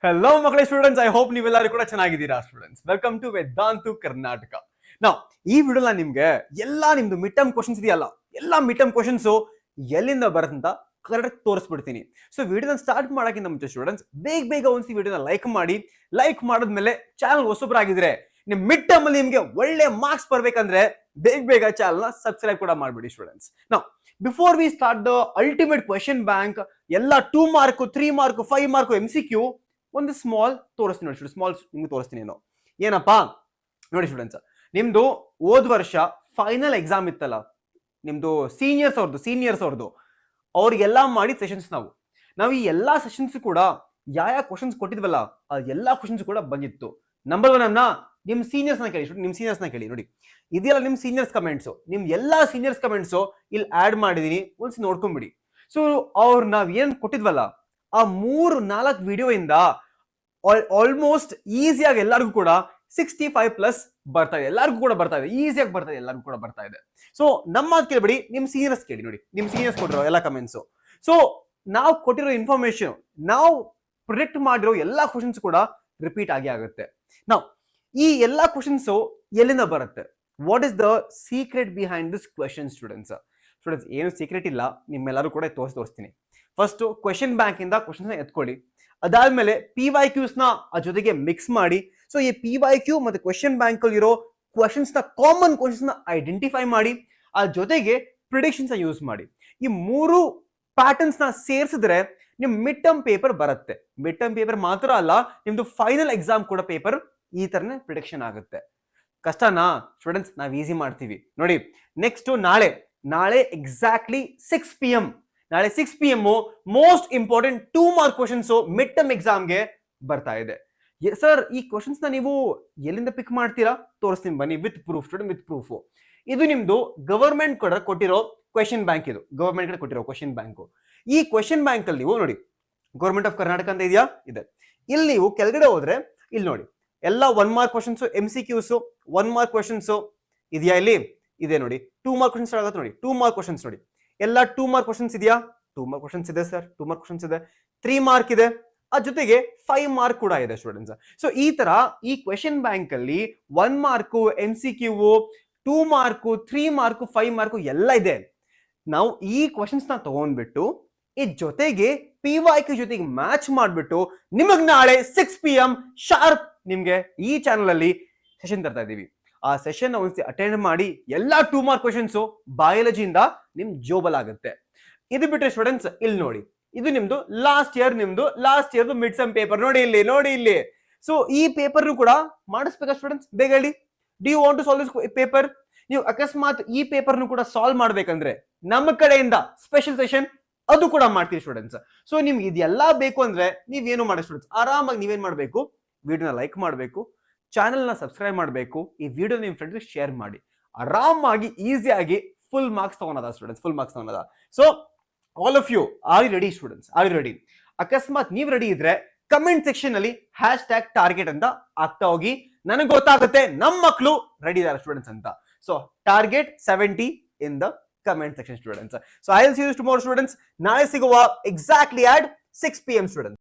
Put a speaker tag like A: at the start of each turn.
A: Hello, ಮಕ್ಕಳೇ students. I hope ನೀವೆಲ್ಲರೂ ಕೂಡ ಚೆನ್ನಾಗಿದ್ದೀರಾ students. Welcome to Vedantu Karnataka. ನಾವು ಈ ವಿಡಿಯೋನ ನಿಮ್ಗೆ ಎಲ್ಲಾ ನಿಮ್ದು ಮಿಡ್ ಟರ್ಮ್ ಕ್ವಶನ್ಸ್ ಇದೆಯಲ್ಲ, ಎಲ್ಲಾ ಮಿಡ್ ಟರ್ಮ್ ಕ್ವಶನ್ಸ್ ಎಲ್ಲಿಂದ ಬರುತ್ತಂತ ಕರೆಕ್ಟ್ ತೋರಿಸ್ಬಿಡ್ತೀನಿ. ಸೊ ವಿಡಿಯೋನ ಸ್ಟಾರ್ಟ್ ಮಾಡೋಕ್ಕಿಂತ ಮುಂಚೆ ಸ್ಟೂಡೆಂಟ್ಸ್ ಬೇಗ ಒಂದ್ಸಿ ವಿಡಿಯೋನ ಲೈಕ್ ಮಾಡಿ. ಲೈಕ್ ಮಾಡಿದ್ಮೇಲೆ ಚಾನಲ್ ಹೊಸಬರಾಗಿದ್ರೆ ನಿಮ್ ಮಿಡ್ ಟರ್ಮ್ ಅಲ್ಲಿ ನಿಮ್ಗೆ ಒಳ್ಳೆ ಮಾರ್ಕ್ಸ್ ಬರ್ಬೇಕಂದ್ರೆ ಬೇಗ ಚಾನಲ್ ನ ಸಬ್ಸ್ಕ್ರೈಬ್ ಕೂಡ ಮಾಡ್ಬಿಡಿ ಸ್ಟೂಡೆಂಟ್ಸ್. ನಾವು before we start the ultimate question bank ಎಲ್ಲ 2 ಮಾರ್ಕ್ 3 ಮಾರ್ಕ್ 5 ಮಾರ್ಕ್ MCQ ಒಂದು ಸ್ಮಾಲ್ ತೋರಿಸ್ತೀನಿ ನೋಡಿ. ಸ್ಮಾಲ್ ನಿಮ್ಗೆ ತೋರಿಸ್ತೀನಿ ಏನಪ್ಪಾ ನೋಡಿ ಸ್ಟೂಡೆಂಟ್ಸ್. ನಿಮ್ದು ಹೋದ್ ವರ್ಷ ಫೈನಲ್ ಎಕ್ಸಾಮ್ ಇತ್ತಲ್ಲ, ನಿಮ್ದು ಸೀನಿಯರ್ಸ್ ಅವ್ರದ್ದು ಅವ್ರಿಗೆಲ್ಲ ಮಾಡಿ ಸೆಷನ್ಸ್ ನಾವು ಈ ಎಲ್ಲಾ ಸೆಷನ್ಸ್ ಕೂಡ ಯಾವ ಕ್ವಶನ್ಸ್ ಕೊಟ್ಟಿದ್ವಲ್ಲ ಆ ಎಲ್ಲಾ ಕ್ವಶನ್ಸ್ ಕೂಡ ಬಂದಿತ್ತು. ನಂಬರ್ 1 ಅನ್ನ ನಿಮ್ ಸೀನಿಯರ್ಸ್ ನ ಕೇಳಿ ನೋಡಿ. ಇದೆಲ್ಲ ನಿಮ್ ಸೀನಿಯರ್ಸ್ ಕಮೆಂಟ್ಸ್, ನಿಮ್ ಎಲ್ಲಾ ಸೀನಿಯರ್ಸ್ ಕಮೆಂಟ್ಸ್ ಇಲ್ಲಿ ಆಡ್ ಮಾಡಿದೀನಿ, ಒಂದ್ಸಿ ನೋಡ್ಕೊಂಡ್ಬಿಡಿ. ಸೊ ಅವ್ರು ನಾವ್ ಏನ್ ಕೊಟ್ಟಿದ್ವಲ್ಲ ಆ 3-4 ವಿಡಿಯೋ ಇಂದ ಆಲ್ಮೋಸ್ಟ್ ಈಸಿಯಾಗಿ ಎಲ್ಲರಿಗೂ ಕೂಡ 65+ ಬರ್ತಾ ಇದೆ. ಎಲ್ಲರಿಗೂ ಕೂಡ ಬರ್ತಾ ಇದೆ, ಈಸಿಯಾಗಿ ಬರ್ತಾ ಇದೆ, ಎಲ್ಲರಿಗೂ ಕೂಡ ಬರ್ತಾ ಇದೆ. ಸೊ ನಮ್ಮ ಮಾತು ಕೇಳ್ಬೇಡಿ, ನಿಮ್ ಸೀನಿಯರ್ಸ್ ಕೇಳಿ ನೋಡಿ. ನಿಮ್ ಸೀನಿಯರ್ಸ್ ಕೊಟ್ಟಿರೋ ಎಲ್ಲ ಕಮೆಂಟ್ಸ್. ಸೊ ನಾವು ಕೊಟ್ಟಿರೋ ಇನ್ಫಾರ್ಮೇಶನ್, ನಾವು ಪ್ರಿಡಿಕ್ಟ್ ಮಾಡಿರೋ ಎಲ್ಲಾ ಕ್ವಶನ್ಸ್ ಕೂಡ ರಿಪೀಟ್ ಆಗುತ್ತೆ. ನಾವು ಈ ಎಲ್ಲಾ ಕ್ವಶನ್ಸ್ ಎಲ್ಲಿಂದ ಬರುತ್ತೆ? What is the secret behind this question students? ಏನು ಸೀಕ್ರೆಟ್ ಇಲ್ಲ, ನಿಮ್ಮೆಲ್ಲರೂ ಕೂಡ ತೋರಿಸ್ತೀನಿ. ಫಸ್ಟ್ ಕ್ವೆಶನ್ ಬ್ಯಾಂಕ್ ಇಂದ ಕ್ವಶನ್ಸ್ ಎತ್ಕೊಳ್ಳಿ. ಅದಾದ್ಮೇಲೆ PYQs ನ ಆ ಜೊತೆಗೆ ಮಿಕ್ಸ್ ಮಾಡಿ. ಸೊ ಈ PYQ ಮತ್ತೆ ಕ್ವೆಶನ್ ಬ್ಯಾಂಕ್ ಅಲ್ಲಿ ಇರೋ ಕ್ವಶನ್ಸ್ ನ ಕಾಮನ್ ಕ್ವಶನ್ಸ್ ನ ಐಡೆಂಟಿಫೈ ಮಾಡಿ, ಆ ಜೊತೆಗೆ ಪ್ರಿಡಿಕ್ಷನ್ಸ್ ಯೂಸ್ ಮಾಡಿ. ಈ 3 ಪ್ಯಾಟರ್ನ್ಸ್ ನ ಸೇರಿಸಿದ್ರೆ ನಿಮ್ ಮಿಡ್ ಟರ್ಮ್ ಪೇಪರ್ ಬರುತ್ತೆ. ಮಿಡ್ ಟರ್ಮ್ ಪೇಪರ್ ಮಾತ್ರ ಅಲ್ಲ, ನಿಮ್ದು ಫೈನಲ್ ಎಕ್ಸಾಮ್ ಕೂಡ ಪೇಪರ್ ಈ ತರನೇ ಪ್ರಿಡಿಕ್ಷನ್ ಆಗುತ್ತೆ. ಕಷ್ಟನಾ ಸ್ಟೂಡೆಂಟ್ಸ್? ನಾವ್ ಈಸಿ ಮಾಡ್ತೀವಿ ನೋಡಿ. ನೆಕ್ಸ್ಟ್ ನಾಳೆ ಎಕ್ಸಾಕ್ಟ್ಲಿ 6 PM, ನಾಳೆ 6 PM most important 2 mark questions mid term ಎಕ್ಸಾಮ್ಗೆ ಬರ್ತಾ ಇದೆ. ಸರ್ ಈ ಕ್ವಶನ್ಸ್ ನ ನೀವು ಎಲ್ಲಿಂದ ಪಿಕ್ ಮಾಡ್ತೀರಾ? ತೋರಿಸ್ತೀನಿ ಬನ್ನಿ, with proof student, with proof. ಇದು ನಿಮ್ದು ಗವರ್ಮೆಂಟ್ ಕೂಡ ಕೊಟ್ಟಿರೋ ಕ್ವೆಶನ್ ಬ್ಯಾಂಕ್. ಇದು ಗವರ್ಮೆಂಟ್ ಕಡೆ ಕೊಟ್ಟಿರೋ ಕ್ವೆಶನ್ ಬ್ಯಾಂಕ್. ಈ ಕ್ವೆಶನ್ ಬ್ಯಾಂಕ್ ಅಲ್ಲಿ ನೀವು ನೋಡಿ, ಗವರ್ಮೆಂಟ್ ಆಫ್ ಕರ್ನಾಟಕ ಅಂತ ಇದೆಯಾ? ಇದೆ. ಇಲ್ಲಿ ನೀವು ಕೆಳಗಡೆ ಹೋದ್ರೆ ಇಲ್ಲಿ ನೋಡಿ, ಎಲ್ಲ 1 mark questions, MCQs, 1 mark questions ಇದೆಯಾ? ಇಲ್ಲಿ ಇದೆ ನೋಡಿ. 2 ಮಾರ್ಕ್ ಕ್ವಶನ್ಸ್ ಆಗುತ್ತೆ ನೋಡಿ. 2 ಮಾರ್ಕ್ ಕ್ವಶನ್ಸ್ ನೋಡಿ, ಎಲ್ಲ 2 ಮಾರ್ಕ್ ಕ್ವಶನ್ಸ್ ಇದೆಯಾ? 2 ಮಾರ್ಕ್ ಕ್ವಶನ್ಸ್ ಇದೆ ಸರ್, 2 ಮಾರ್ಕ್ ಕ್ವಶನ್ಸ್ ಇದೆ. 3 ಮಾರ್ಕ್ ಇದೆ, ಆ ಜೊತೆಗೆ 5 ಮಾರ್ಕ್ ಕೂಡ ಇದೆ ಸ್ಟೂಡೆಂಟ್ಸ್. ಸೊ ಈ ತರ ಈ ಕ್ವೆಶನ್ ಬ್ಯಾಂಕ್ ಅಲ್ಲಿ 1 mark MCQ, 2 mark, 3 mark, 5 mark ಎಲ್ಲ ಇದೆ. ನಾವು ಈ ಕ್ವಶನ್ಸ್ ನ ತಗೊಂಡ್ಬಿಟ್ಟು ಈ ಜೊತೆಗೆ PYQ ಜೊತೆಗೆ ಮ್ಯಾಚ್ ಮಾಡ್ಬಿಟ್ಟು ನಿಮಗ್ ನಾಳೆ 6 PM ಶಾರ್ಪ್ ನಿಮ್ಗೆ ಈ ಚಾನಲ್ ಅಲ್ಲಿ ಸೆಷನ್ ತರ್ತಾ ಇದೀವಿ. ಆ ಸೆಷನ್ ಒಂದ್ಸಿ ಅಟೆಂಡ್ ಮಾಡಿ. ಎಲ್ಲಾ 2 ಮಾರ್ಕ್ ಕ್ವಶನ್ಸ್ ಬಯಾಲಜಿಯಿಂದ ನಿಮ್ ಜೋಬಲ್ ಆಗುತ್ತೆ. ಇದು ಬಿಟ್ರೆ ಸ್ಟೂಡೆಂಟ್ಸ್ ಇಲ್ಲಿ ನೋಡಿ, ಇದು ನಿಮ್ದು last year mid sem paper ನೋಡಿ ಇಲ್ಲಿ. ಸೊ ಈ ಪೇಪರ್ ಕೂಡ ಮಾಡಿಸ್ಬೇಕಾ ಸ್ಟೂಡೆಂಟ್ಸ್? ಬೇಗ ಹೇಳಿ. Do you want to solve this paper? ನೀವು ಅಕಸ್ಮಾತ್ ಈ ಪೇಪರ್ ಕೂಡ ಸಾಲ್ವ್ ಮಾಡ್ಬೇಕಂದ್ರೆ ನಮ್ಮ ಕಡೆಯಿಂದ ಸ್ಪೆಷಲ್ ಸೆಷನ್ ಅದು ಕೂಡ ಮಾಡ್ತೀವಿ ಸ್ಟೂಡೆಂಟ್ಸ್. ಸೊ ನಿಮ್ಗೆ ಇದೆಲ್ಲ ಬೇಕು ಅಂದ್ರೆ ನೀವೇನು ಮಾಡಿ ಸ್ಟೂಡೆಂಟ್ಸ್, ಆರಾಮಾಗಿ ನೀವೇನ್ ಮಾಡ್ಬೇಕು, ವಿಡಿಯೋನ ಲೈಕ್ ಮಾಡಬೇಕು, ಚಾನೆಲ್ ನ ಸಬ್ಸ್ಕ್ರೈಬ್ ಮಾಡಬೇಕು, ಈ ವಿಡಿಯೋ ನಿಮ್ ಫ್ರೆಂಡ್ಸ್ ಶೇರ್ ಮಾಡಿ. ಆರಾಮಾಗಿ ಈಸಿಯಾಗಿ ಫುಲ್ ಮಾರ್ಕ್ಸ್ ತಗೊಳದ ಸ್ಟೂಡೆಂಟ್ಸ್, ಫುಲ್ ಮಾರ್ಕ್ಸ್ ತಗೊಳದ. So all of you are you ready students? Are you ready? ಅಕಸ್ಮಾತ್ ನೀವ್ ರೆಡಿ ಇದ್ರೆ ಕಮೆಂಟ್ ಸೆಕ್ಷನ್ ಅಲ್ಲಿ #ಟಾರ್ಗೆಟ್ ಅಂತ ಆಗ್ತಾ ಹೋಗಿ. ನನಗೆ ಗೊತ್ತಾಗುತ್ತೆ ನಮ್ಮ ಮಕ್ಕಳು ರೆಡಿ ಇದಾರೆ ಸ್ಟೂಡೆಂಟ್ಸ್ ಅಂತ. So target 70 in the comment section students. So I will see you tomorrow students. ನಾಳೆ ಸಿಗುವ ಎಕ್ಸಾಕ್ಟ್ಲಿ at 6 PM ಸ್ಟೂಡೆಂಟ್ಸ್.